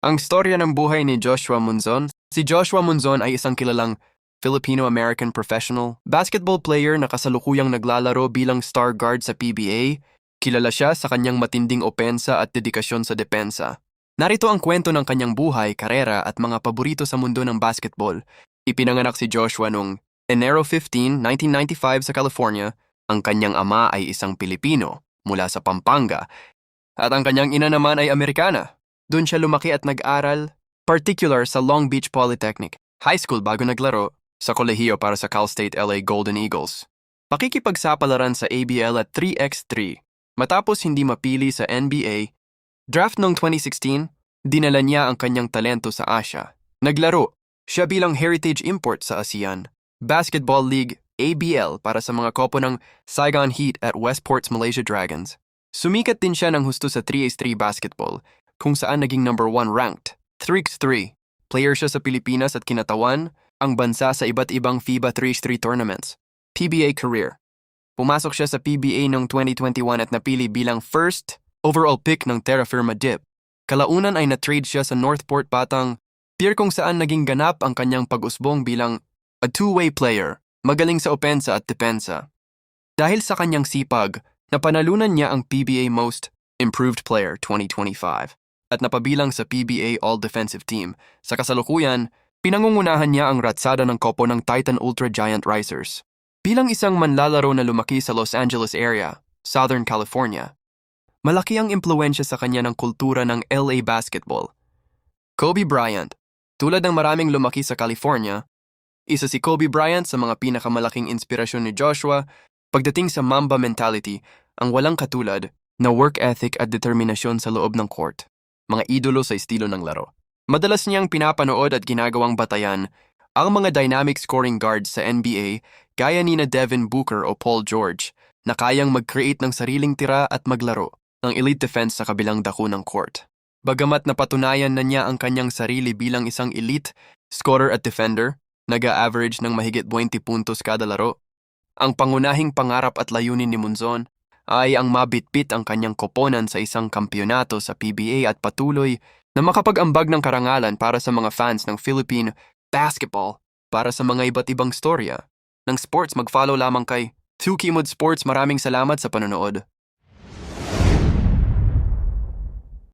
Ang storya ng buhay ni Joshua Monzon. Si Joshua Monzon ay isang kilalang Filipino-American professional basketball player na kasalukuyang naglalaro bilang star guard sa PBA. Kilala siya sa kanyang matinding opensa at dedikasyon sa depensa. Narito ang kwento ng kanyang buhay, karera at mga paborito sa mundo ng basketball. Ipinanganak si Joshua noong Enero 15, 1995 sa California. Ang kanyang ama ay isang Pilipino mula sa Pampanga at ang kanyang ina naman ay Amerikana. Doon siya lumaki at nag-aral, particular sa Long Beach Polytechnic High School bago naglaro sa kolehiyo para sa Cal State LA Golden Eagles. Pakikipagsapalaran sa ABL at 3x3. Matapos hindi mapili sa NBA, draft noong 2016, dinala niya ang kanyang talento sa Asia. Naglaro siya bilang heritage import sa ASEAN Basketball League ABL para sa mga kopo ng Saigon Heat at Westport's Malaysia Dragons. Sumikat din siya ng husto sa 3x3 basketball, kung saan naging number 1 ranked. 3x3, player siya sa Pilipinas at kinatawan ang bansa sa iba't ibang FIBA 3x3 tournaments. PBA career. Pumasok siya sa PBA noong 2021 at napili bilang first overall pick ng Terra Firma Dip. Kalaunan ay na-trade siya sa Northport Batang Pier kung saan naging ganap ang kanyang pag-usbong bilang a two-way player, magaling sa opensa at depensa. Dahil sa kanyang sipag, napanalunan niya ang PBA Most Improved Player 2025 at napabilang sa PBA All-Defensive Team. Sa kasalukuyan, pinangungunahan niya ang ratsada ng kopo ng Titan Ultra Giant Risers. Bilang isang manlalaro na lumaki sa Los Angeles area, Southern California, malaki ang impluensya sa kanya ng kultura ng LA basketball. Kobe Bryant. Tulad ng maraming lumaki sa California, isa si Kobe Bryant sa mga pinakamalaking inspirasyon ni Joshua pagdating sa Mamba mentality, ang walang katulad na work ethic at determinasyon sa loob ng court. Mga idolo sa estilo ng laro. Madalas niyang pinapanood at ginagawang batayan ang mga dynamic scoring guards sa NBA gaya ni na Devin Booker o Paul George na kayang mag-create ng sariling tira at maglaro ng elite defense sa kabilang dako ng court. Bagamat napatunayan na niya ang kanyang sarili bilang isang elite scorer at defender, nag-a-average ng mahigit 20 puntos kada laro, ang pangunahing pangarap at layunin ni Monzon ay ang mabitbit ang kanyang koponan sa isang kampyonato sa PBA at patuloy na makapag-ambag ng karangalan para sa mga fans ng Philippine basketball. Para sa mga iba't ibang storya ng sports, mag-follow lamang kay 2Kimod Sports. Maraming salamat sa panonood.